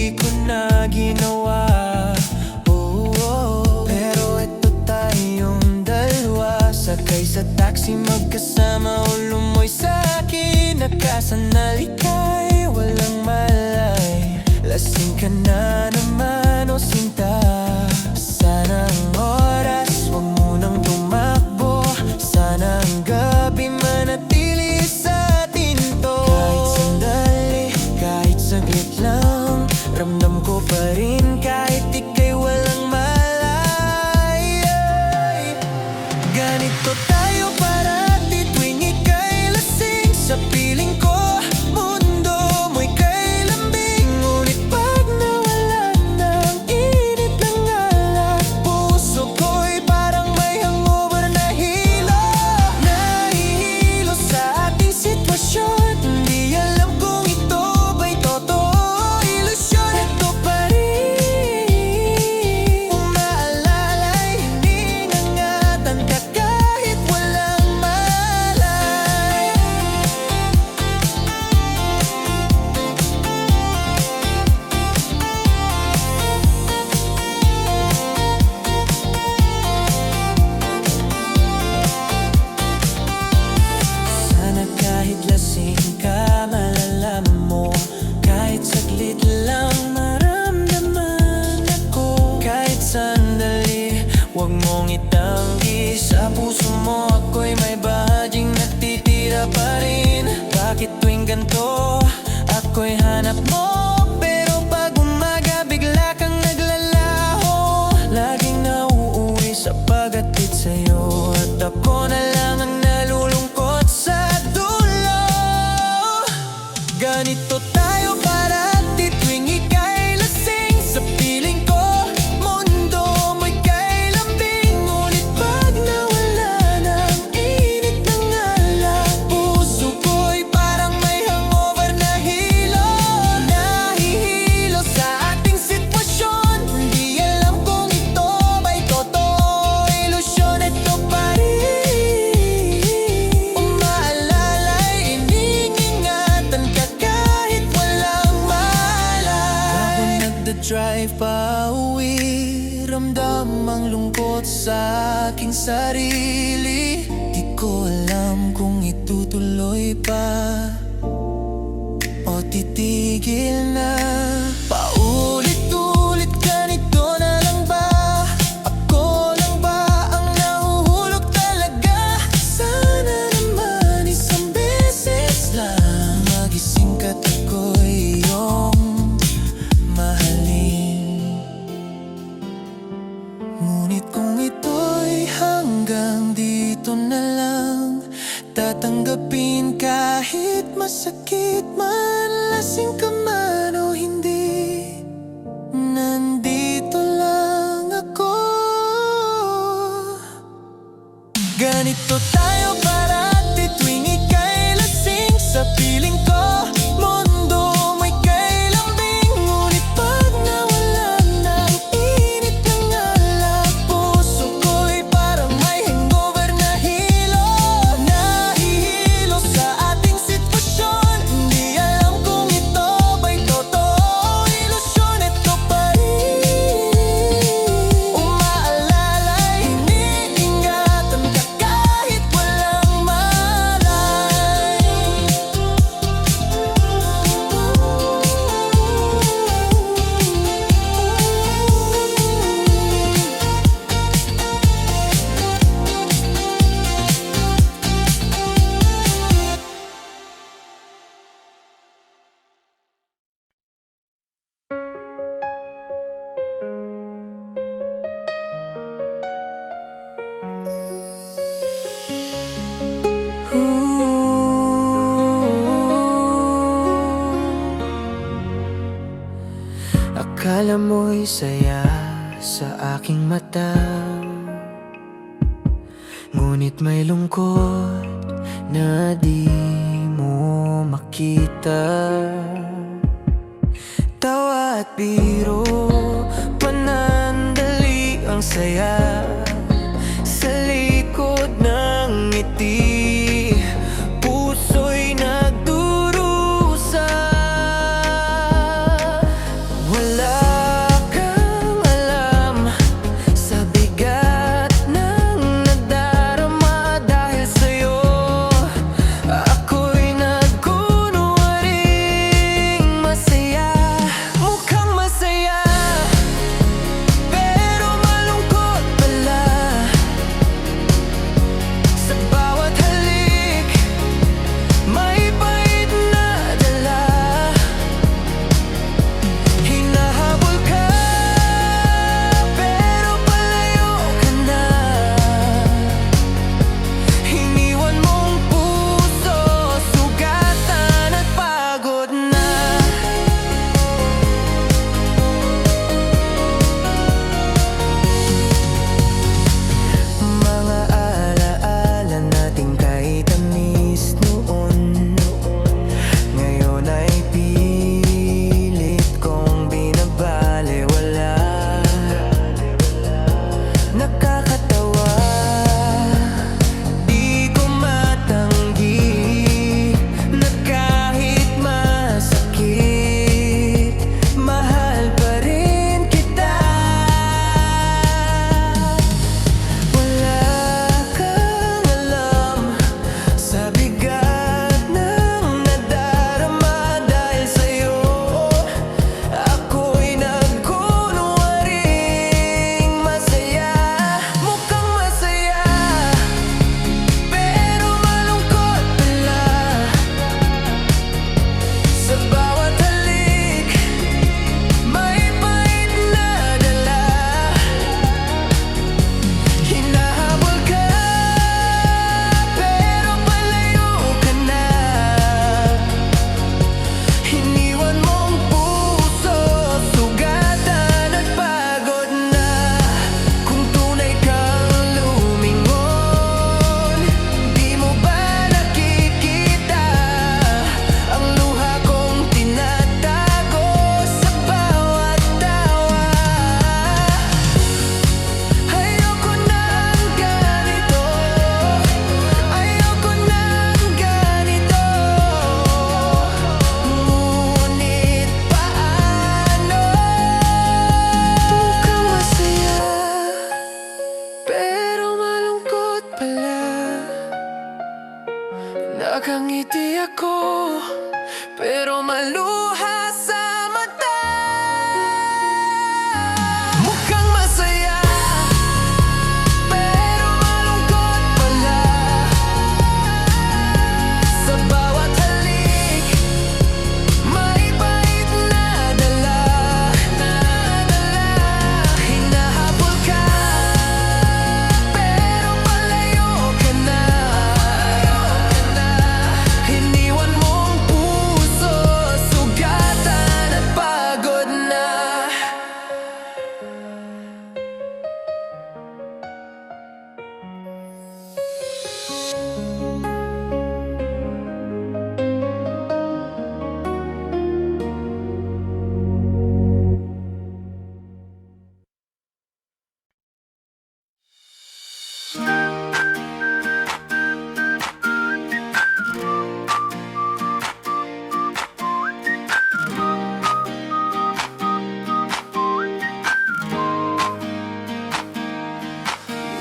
di ko na ginawa. Pero eto tayong dalawa, sakay sa taxi magkasama o lumoy sa'kin. Nakasanali kay walang malay. Lasing ka na naman o sinta. Sana ang oras wag munang tumakbo. Sana ang gabi manatili sa atin to. Kahit sandali, kahit saglit lang, ramdam ko pa rin kahit ika'y walang malay. Ganito tayo parati tuwing ika'y lasing. Sa piling ko mundo mo'y kay lambing. Ngunit pag nawala ng init ng alak, puso ko'y parang may hangover na hilo. Nahihilo sa ating sitwasyon. Di alam kung ito ba'y totoo o ilusyon. Ito pa rin umaalalay, hiningangatan ka kahit walang malay. Sana kahit lasing ka, malalaman mo. Kahit saglit lang, maramdaman ako. Kahit sandali, wag mong itanggi. Sa puso mo ako'y may bahagyang natitira pa rin. Bakit tuwing ganito, ako'y hanap mo? Pero pag umaga, bigla kang naglalaho. Laging nauuwi sa pag-atid sa'yo, at ako na lang ang nalulungkot sa dulo. Ganito tayo parati tuwing ika'y lasing. Sa piling ko mundo mo'y kay lambing. Ngunit pag nawala ng init ng alak, puso ko'y parang may hangover na hilo. Nahihilo sa ating sitwasyon. Di alam kung ito ba'y totoo o ilusyon. Ito pa rin umaalalay, hiningingatan ka kahit walang malay. Habang nagda-drive pa uwi, ramdam ang lungkot sa aking sarili. Di ko alam kung itutuloy pa o titigil na. Paulit-ulit ganito na lang ba? Ako lang ba ang nahuhulog talaga? Sana naman isang beses lang magising ka't ako'y iyong mahalin. Ngunit kung ito'y hanggang dito na lang, tatanggapin kahit masakit man. Lasing ka man o hindi, nandito lang ako. Ganito tayo parati tuwing ika'y lasing. Sa piling ko mundo mo'y kay lambing. Ngunit pag nawala ng init ng alak, puso ko'y parang may hangover na hilo. Nahihilo sa ating sitwasyon. Di alam kung ito ba'y totoo o ilusyon. Ito pa rin umaalalay, hiningingatan ka kahit walang malay. Akala mo'y saya sa aking mata, ngunit may lungkot na di mo makita. Tawa at biro, panandali ang saya sa likod ng ngiti. Puso'y nagdurusa,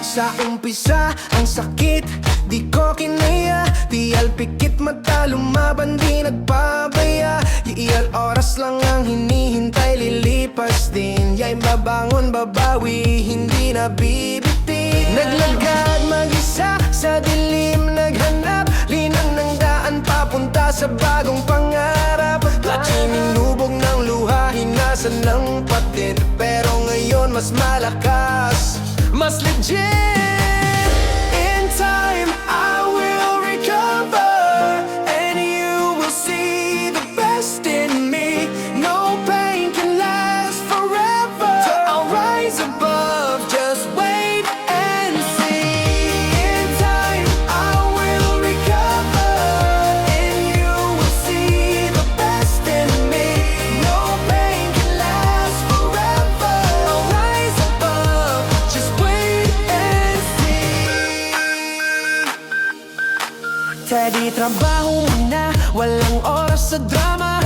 Sa umpisa, ang sakit, di ko kinaya. Di alpikit mata, lumaban, di nagpabaya. Iial oras lang ang hinihintay, lilipas din. Ya'y babangon, babawi, hindi na bibitin. Naglagad mag-isa sa dilim, naghanap linang ng daan papunta sa bagong pangarap. Laking lubog ng luha, hinasan ng patid. Pero ngayon mas malakas, mas legit. In time, I will recover, and you will see the best in me. No pain can last forever. I'll rise above, just wait and see. In time, I will recover, and you will see the best in me. No pain can last forever. I'll rise above, just wait and see. Teddy, trabaho muna, walang oras sa drama.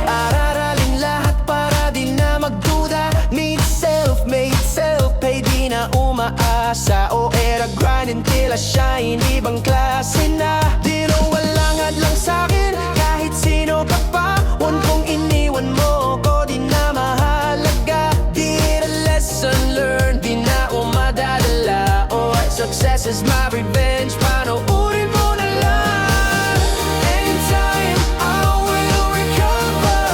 Araralin lahat para di na magduda. Need self-made, self-pay, di na umaasa. O era grind until I shine, ibang klase na. Di ro walang hadlang sa'kin, kahit sino ka pa. Huwag kong iniwan mo ko, di na mahalaga. Di a lesson learned, di na umadadala. Oh, success is my revenge, panoorin mo na lang. Anytime, I will recover,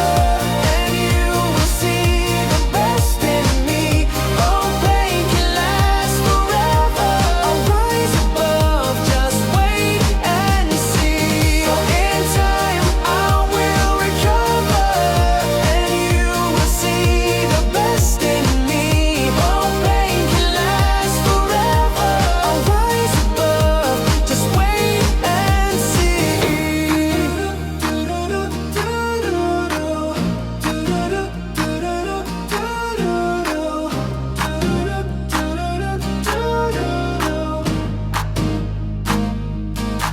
and you will see the best in me. Oh, pain can last forever. I'll rise above, just wait and see. In time, I will recover, and you will see the best in me. Oh, pain can last forever. I'll rise above, just wait and see.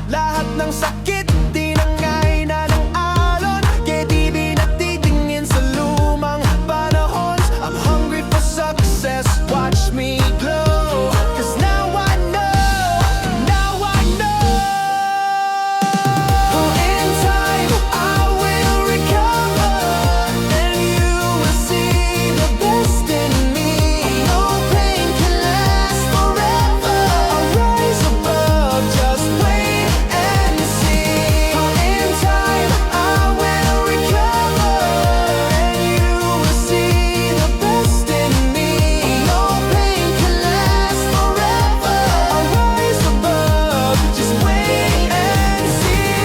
Lahat ng sakit, tinangay na ng alon. Kaya di binatitingin sa lumang panahon. I'm hungry for success, watch me glow. 'Cause now I know, now I know. Oh, in time, I will recover, and you will see the best in me. No pain can last forever. I'll rise above, just wait and see. Oh, in time, I will recover, and you will see the best in me. No pain can last forever. I'll rise above, just wait and see.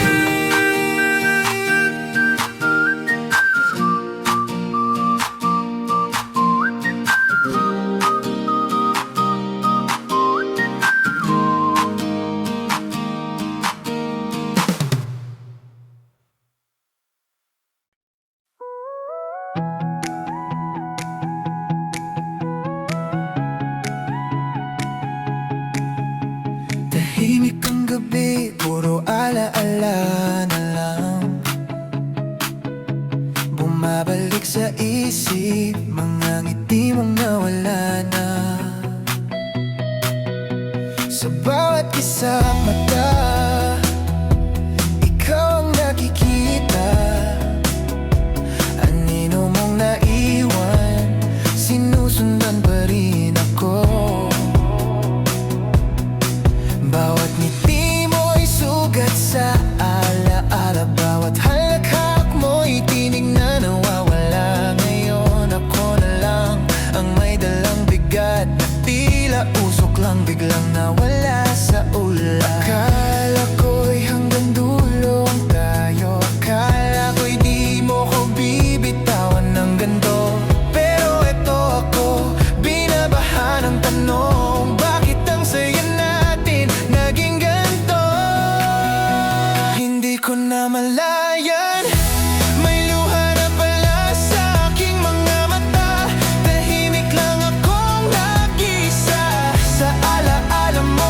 Tahimik ang gabi, puro alaala na lang. Bumabalik sa isip, mga ngiti mong nawala na. Sa bawat isang mata, ikaw ang nakikita. Anino mong naiwan, sinusundan pa rin ako. Bawat ngiti mo'y sugat sa alaala. Bawat halakhak mo'y tinig na nawawala. Ngayon ako na lang ang may dalang bigat na tila usok lang biglang nawala sa ulan. Akala ko'y hanggang dulo ang tayo. Akala ko'y di mo ko bibitawan ng ganito. Pero eto ako, binabahan ng tanong. Bakit ang saya natin naging ganito? Hindi ko na malayan, may luha na pala sa aking mga mata. Tahimik lang akong nag-isa sa alaala mo.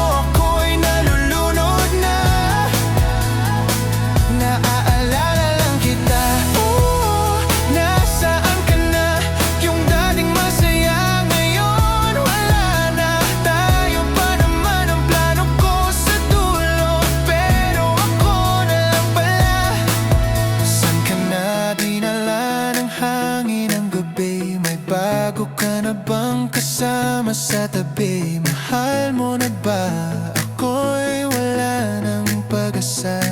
bago ka na bang kasama sa tabi? Mahal mo na ba? Ako'y wala ng pag-asa.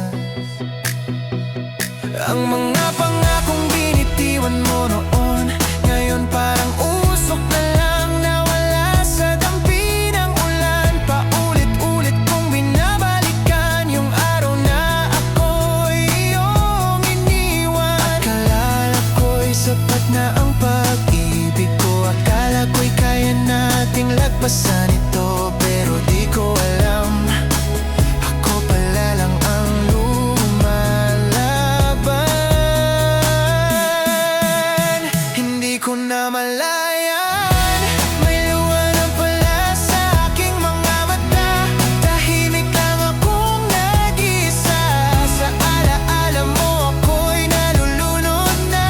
Ang mga pangakong binitiwan mo noon, ngayon parang usok na lang nawala sa dampi ng ulan. Paulit-ulit kong binabalikan yung araw na ako'y iyong iniwan. Akala ko'y sapat na ang pag-ibig ko, akala ko'y kaya nating lagpasan ito, pero di ko alam, ako pala lang ang lumalaban. Hindi ko na malayan, may liwanag pala sa aking mga mata. Tahimik lang akong nag-isa, sa alaala mo ako'y nalulunod na.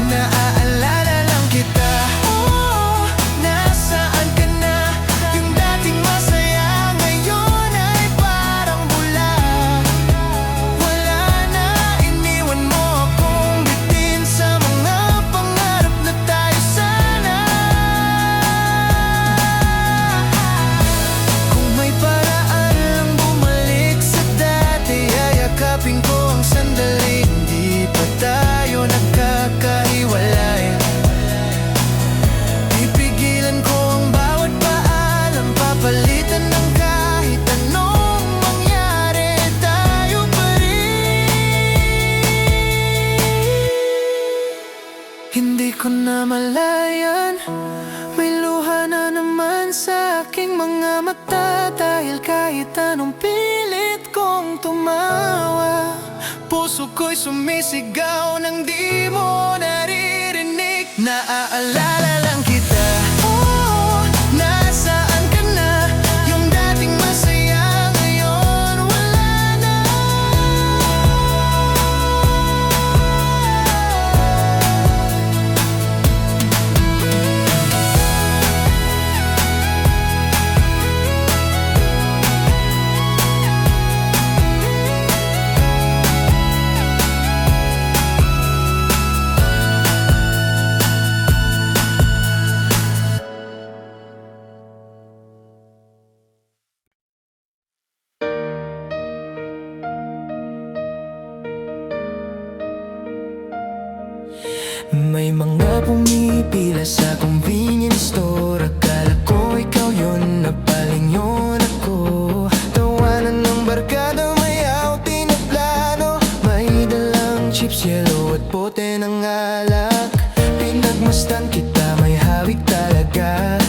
Naaalala lang kita, oh, nasaan ka na? Yung dating masaya ngayon ay parang bula. Wala na, iniwan mo akong bitin sa mga pangarap na tayo sana. Kung may paraan lang bumalik sa dati, yayakapin ko ang sandali, hindi pa tayo nagkakahiwalay. Pipigilan ko ang bawat paalam, papalitan ng kahit anong mangyari, tayo pa rin. Hindi ko na malayan, may luha na naman sa aking mga mata, dahil kahit anong pilit kong tumawa, puso ko'y sumisigaw nang di mo naririnig. Naaalala lang kita, oh, nasaan ka na? Yung dating masaya ngayon wala na. May mga pumipila sa convenience store, akala ko ikaw yun, napaling yun ako. Tawanan ng barkada, may outing na plano, may dalang chips, yellow at bote ng alak. Pinagmasdan kita, may hawig talaga,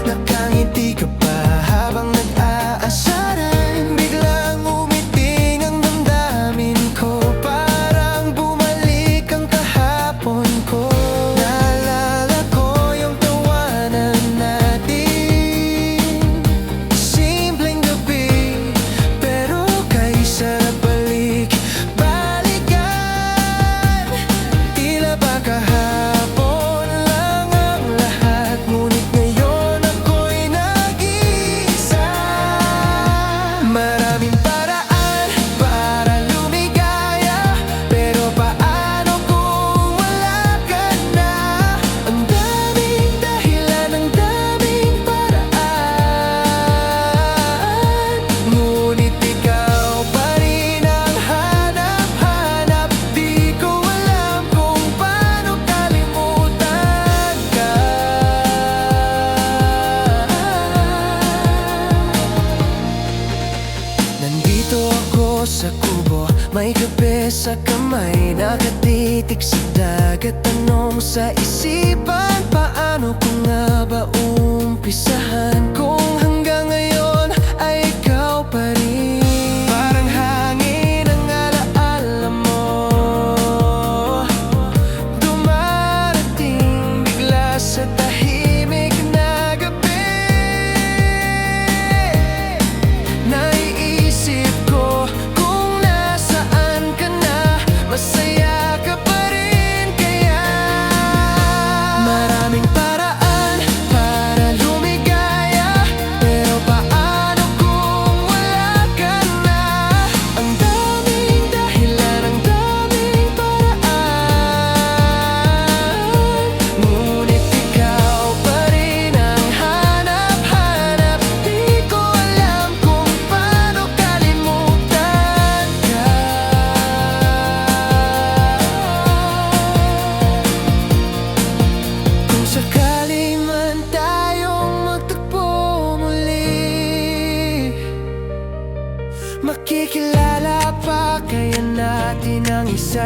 nakangiti ka pa habang nag-aasaran. Biglang umiting ang damdamin ko, parang bumalik ang kahapon ko. Naalala ko yung tawanan natin, simpleng gabi, pero kay sarap balik-balikan. Tila ba kahapon lang ang lahat, ngunit ngayon ako'y nag-iisa. Maraming paraan para lumigaya, pero paano kung wala ka na? Ang daming dahilan, ang daming paraan, ngunit ikaw pa rin ang hanap-hanap. Di ko alam kung paano kalimutan ka. Nandito ako sa kubo, may kape sa kamay, nakatitig sa dagat, tanong sa isipan, paano ko nga ba umpisahan kung hanggang ngayon ay ikaw pa rin? Parang hangin ang alaala mo, dumarating bigla sa tahimik na gabi. Naiisip ko kung nasaan ka na, masaya ka pa rin kaya? Maraming paraan para lumigaya,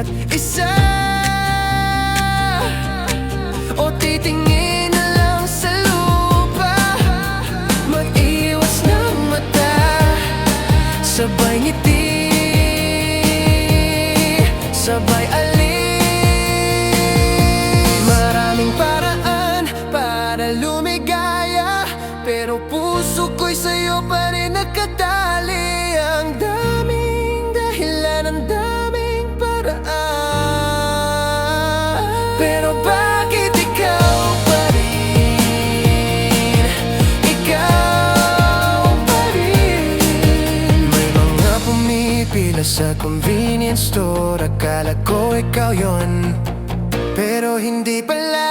isa't isa? O titingin na lang sa lupa? Mag-iwas ng mata, sabay ngiti, sabay alis. Maraming paraan para lumigaya, pero puso ko'y sa'yo pa rin nakatali. Ang daming dahilan, ang daming paraan, pero bakit ikaw pa rin? Ikaw pa rin. May mga pumipila sa convenience store, akala ko ikaw yon, pero hindi pala.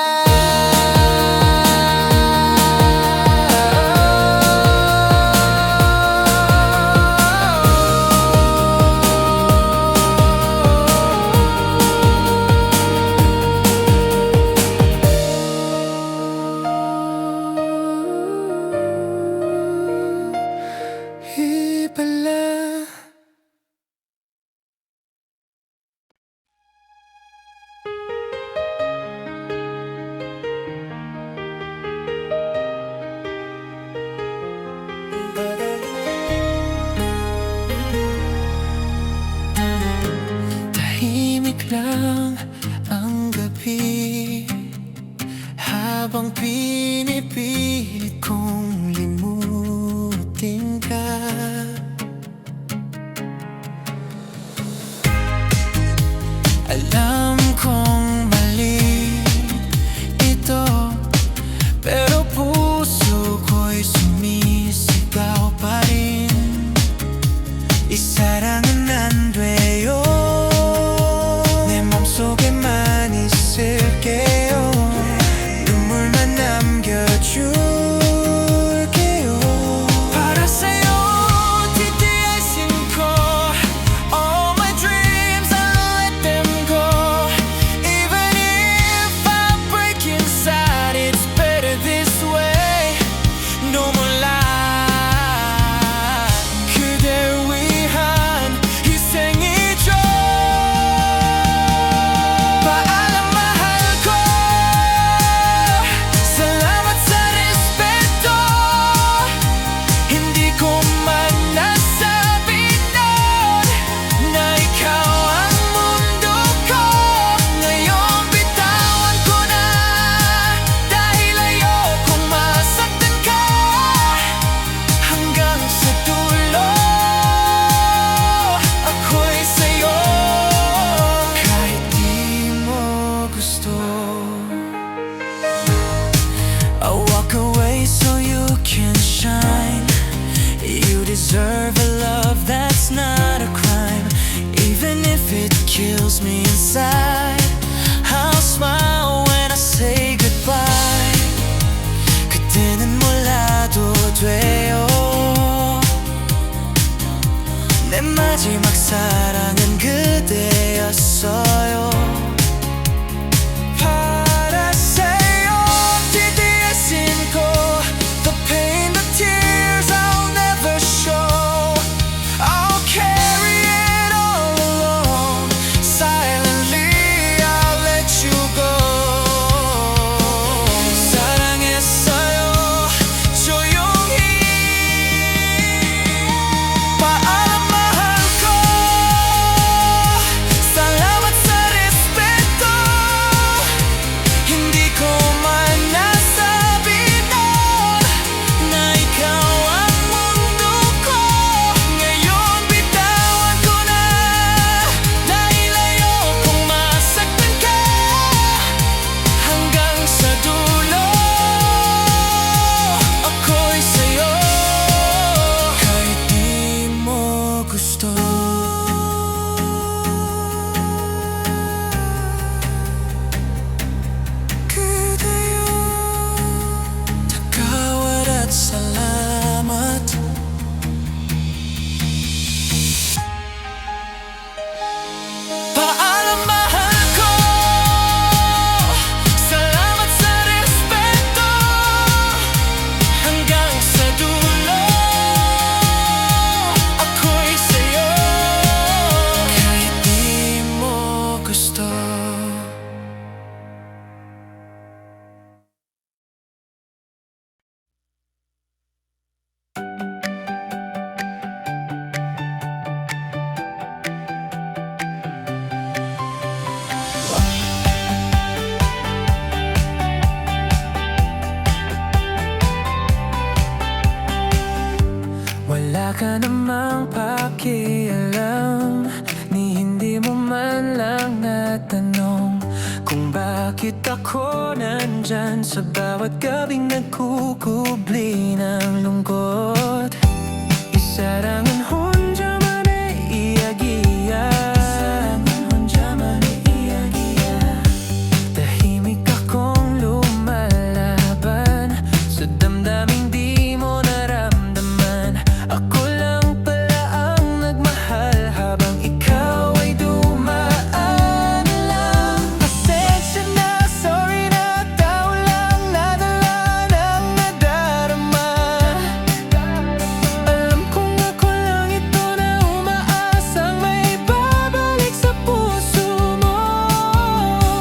Tahimik lang ang gabi, habang pinipilit kong limutin ka. Alam kong mali ito, pero puso ko'y sumisigaw pa rin. 이 사랑은 안 돼요. 내 맘속에만 있을게요. 눈물만 남겨줘. ako nandyan sa bawat gabing nagkukubli ng lungkot. Isarangan 혼자만의 이야기야. tahimik akong lumalaban sa damdaming di mo naramdaman. Ako lang pala ang nagmahal habang ikaw ay dumaan lang. Pasensya na, sorry na, tao lang nadala ng nadarama. Alam kong ako lang ito na umaasang may babalik sa puso mo.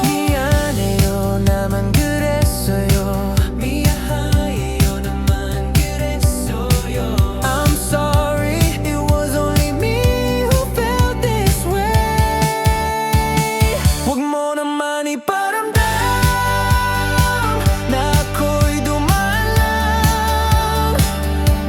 미안해요 나만 그랬어요. 미안해요 나만 그랬어요. I'm sorry, it was only me who felt this way. Huwag mo naman iparamdam na ako'y dumaan lang.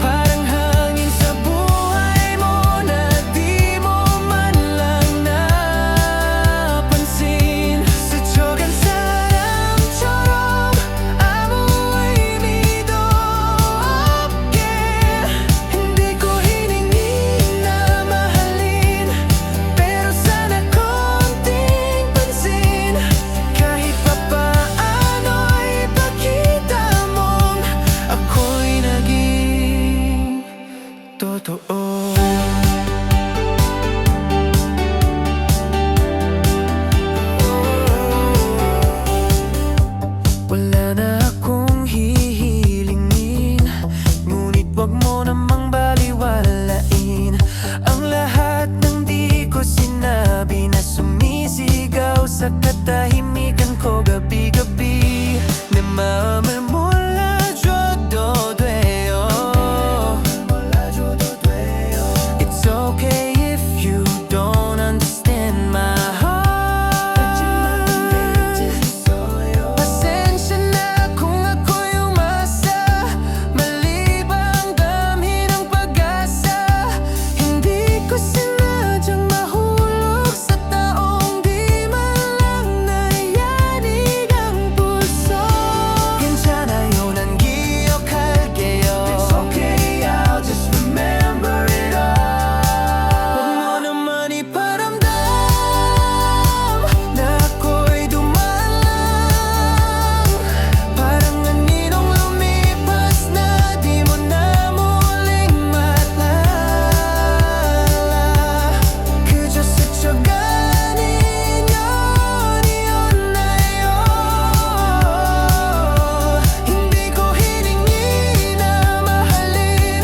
Parang hangin sa buhay mo na di mo man lang napansin. 스쳐간 사람처럼 아무 의미도 없게 hindi ko hiningi na mahalin, pero sana konting pansin. Kahit papaano'y ipakita mong ako'y naging totoo. Wala na akong hihilingin, ngunit wag mo namang baliwalain ang lahat ng di ko sinabi na sumisigaw sa katahimikan ko gabi-gabi. 내 마음을 몰라줘도 돼요. It's okay if you don't understand my heart. Pasensya na kung ako'y umasa, mali bang damhin ang pag-asa. Hindi ko sinadyang mahulog sa taong di man lang nayanig ang puso. 괜찮아요 난 기억할게요. It's okay, I'll just remember it all. Huwag mo naman iparamdam na ako'y dumaan lang. Parang aninong lumipas na di mo na muling maalala. 그저 스쳐가는 연 이yon na yun. Hindi ko hiningi na mahalin,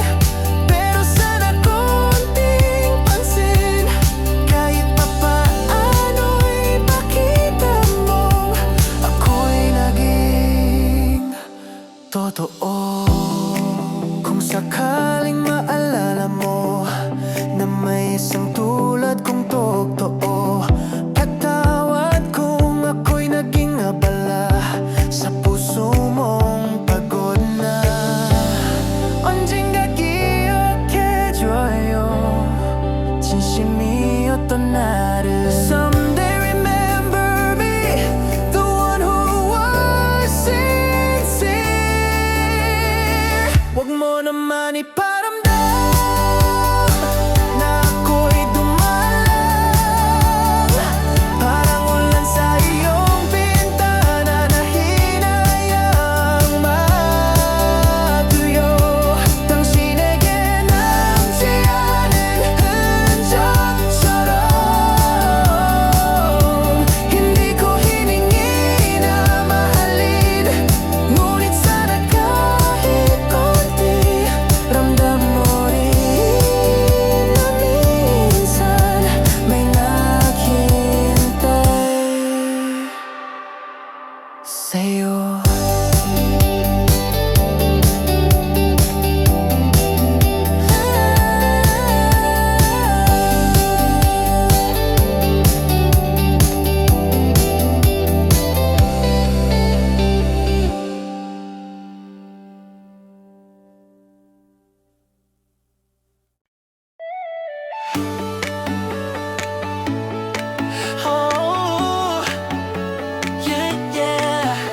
pero sana konting pansin. Kahit papaano'y ipakita mong ako'y naging totoo. Kung sakaling maalala mo na may isang tulad kong totoo, patawad kung ako'y naging abala sa puso mong pagod na. 언젠가 기억해줘요 진심이었던 나를. Someday remember me, the one who was sincere. Huwag mo naman iparamdam na ako'y dumaan lang. Parang ulan sa iyong bintana na hinayang matuyo. 당신에게 남지 않은 흔적처럼 hindi ko hiningi na mahalin, ngunit sana kahit konti ramdam mo rin na minsan may naghihintay sa'yo. Oh, yeah, yeah.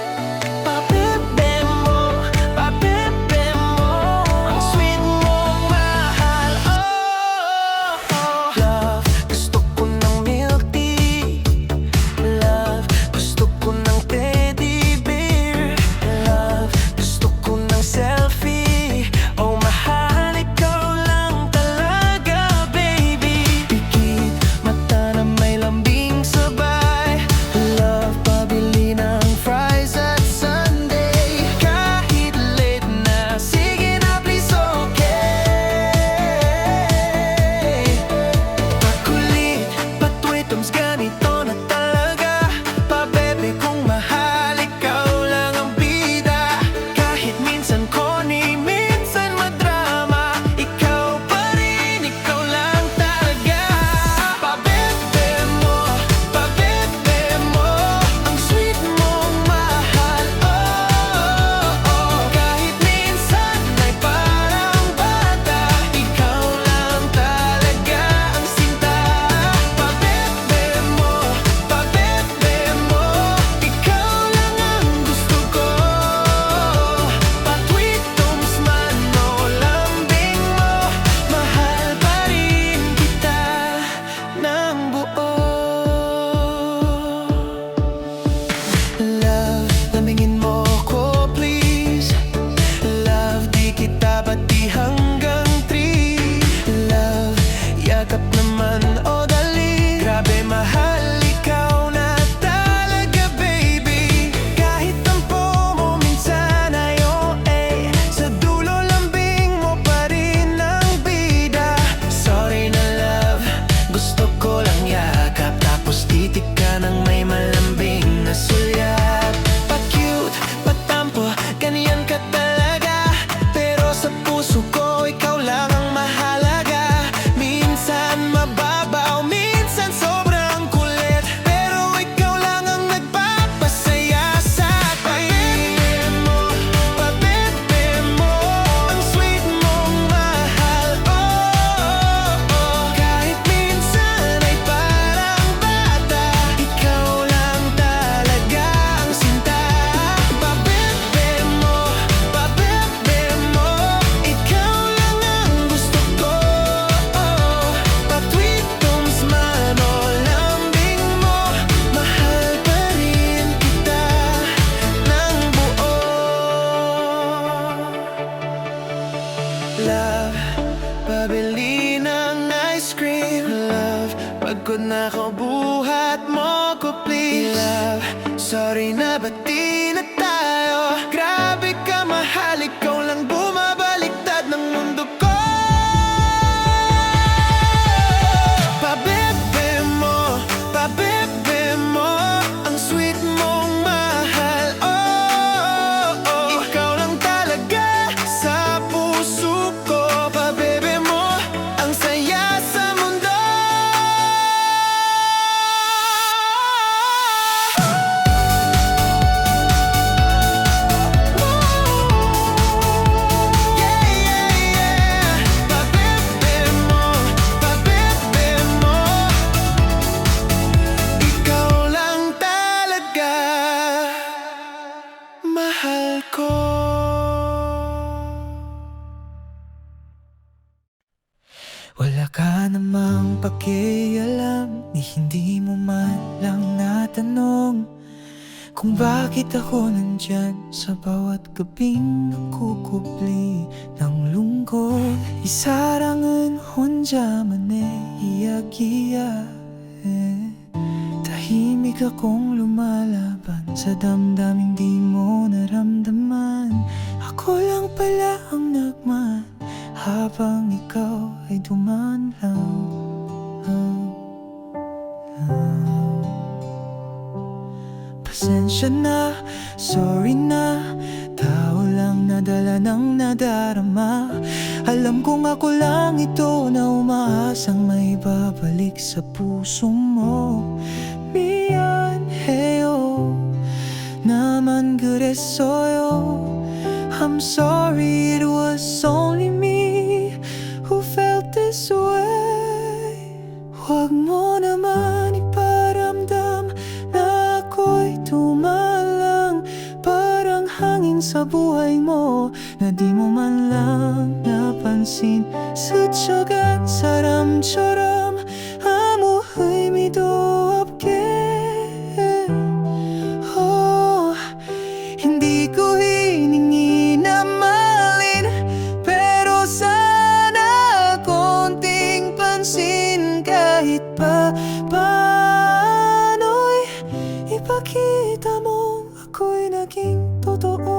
Pagod na ako, buhat mo ko please. Love, sorry na ba't di na tayo? Grabe ka mahal, ikaw lang bumabaliktad ng mundo ko. Pabebe mo, ang sweet mong mahal. Oh, ikaw lang talaga sa puso ko. Pabebe mo, ang saya sa mundo. Yeah, yeah, yeah. Pabebe mo, ikaw lang talaga mahal ko. Wala ka namang pakialam, ni hindi mo man lang natanong kung bakit ako nandyan sa bawat gabing nakukubli ng lungkot. 이사랑은 혼자만의 이야기야. tahimik akong lumalaban sa damdaming di mo naramdaman. Ako lang pala ang nagman habang ikaw ay dumanlang. Pasensya na, sorry na, tao lang nadala ng nadarama. Alam kong ako lang ito na umaasang may babalik sa puso mo. 미안해요, 나만 그랬어요. I'm sorry, it was only me who felt this way. Huwag mo naman iparamdam na ako'y tumalang, parang hangin sa buhay mo na di mo man lang napansin. 스쳐간 사람처럼 아무 의미도 없게. Hindi ko hiningi na mahalin, pero sana konting pansin. Kahit pa paano'y ipakita mo ako'y naging totoo.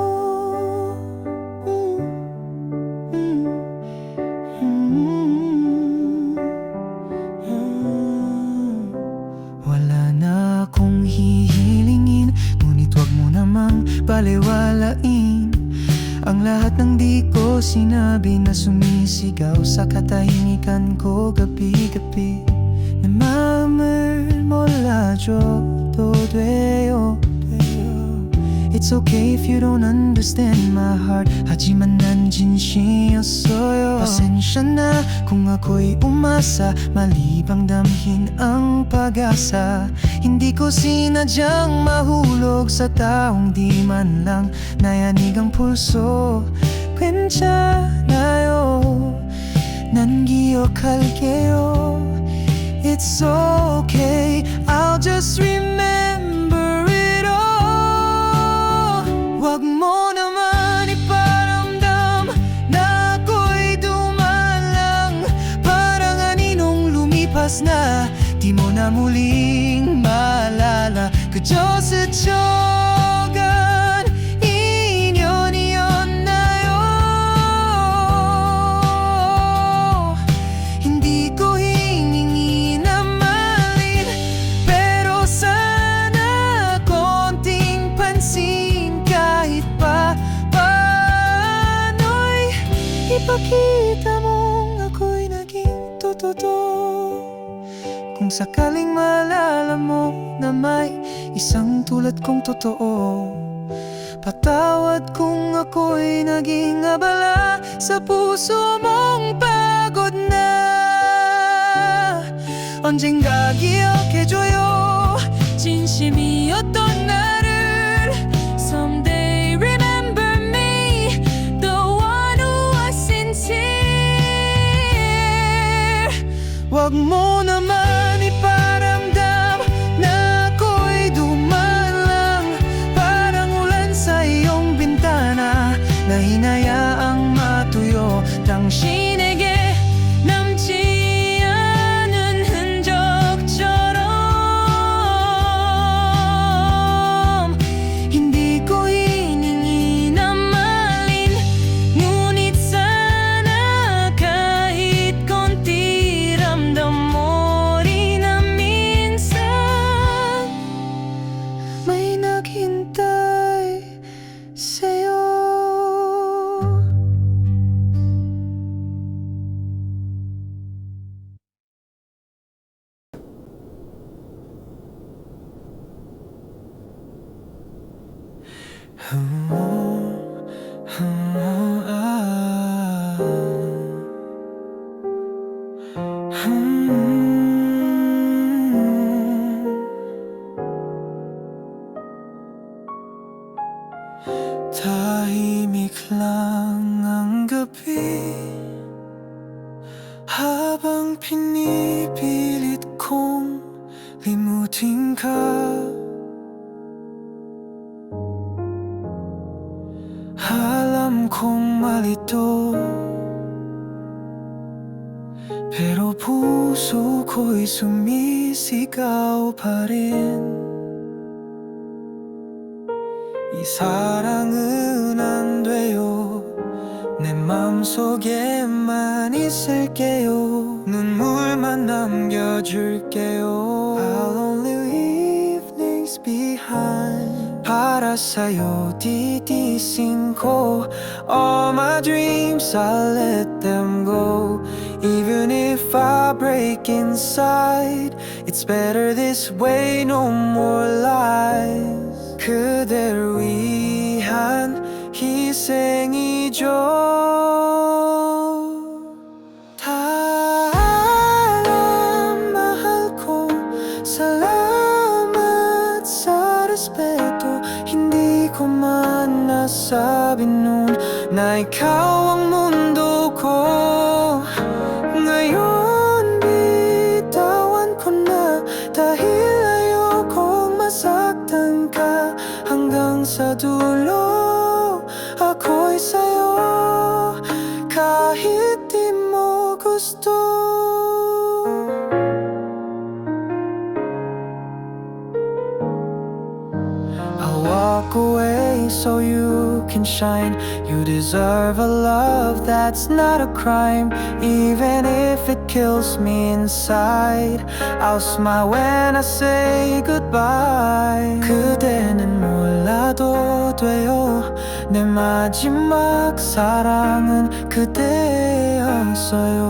Wala na akong hihilingin, ngunit wag mo namang balewalain ang lahat ng di ko sinabi na sumisigaw sa katahimikan ko gabi-gabi. 내 마음을 몰라줘도 돼요. It's okay if you don't understand my heart, 하지만 난 진심이었어요. pasensya na kung ako'y umasa, malibang damhin ang pag-asa. Hindi ko sinadyang mahulog sa taong di man lang nayanig ang pulso. 괜찮아요, 난 기억할게요. It's okay, I'll just remember it all. Wag mo naman iparamdam na ako'y dumalang, parang aninong lumipas na di mo na muling maalala. 그저 스쳐간 인연이었나요? hindi ko hiningi na mahalin, pero sana konting pansin. Kahit pa paano'y ipakita mong ako'y naging totoo. Kung sakaling maalala mo na may isang tulad kong totoo, patawad kung ako'y naging abala sa puso mong pagod na. 언젠가 기억해줘요, 진심이었던 나를. Someday remember me, the one who was sincere. Wag mo naman iparamdam na ako'y dumalang, parang ulan sa iyong bintana na hinayaang matuyo. 당신에게 남지 않은 흔적처럼 tahimik lang ang gabi habang pinipilit kong limutin ka. Alam kong malito, pero puso ko'y sumisigaw pa rin. 이 사랑은 안 돼요. 내 맘속에만 있을게요. 눈물만 남겨줄게요. I'll only leave things behind. Para sa'yo titisin ko. All my dreams, I'll let them go. Even if I break inside, it's better this way, no more lies. 그댈 위한 희생이죠. 다 alam, mahal ko. Salamat sa respeto. Hindi ko man nasabi noon na ikaw ang mundo ko. Ngayon bitawan ko na, dahil ayokong masaktan ka. Hanggang sa dulo, ako'y sa'yo, kahit di mo gusto. I'll walk away so you can shine. You deserve a love that's not a crime. Even if it kills me inside, I'll smile when I say goodbye. 그대는 몰라도 돼요. 내 마지막 사랑은 그대였어요.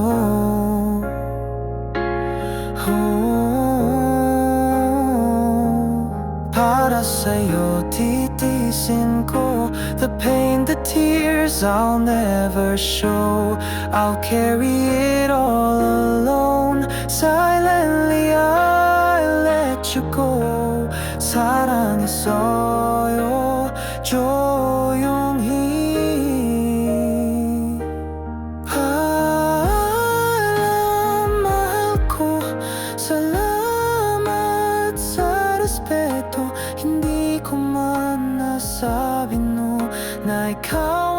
Para sa'yo titisin ko. The pain, the tears I'll never show. I'll carry it all alone. Silently I'll let you go. 사랑했어요 조용히. 아lam, mahal ko. Salamat sa respeto. Hindi ko man nasabi no na ikaw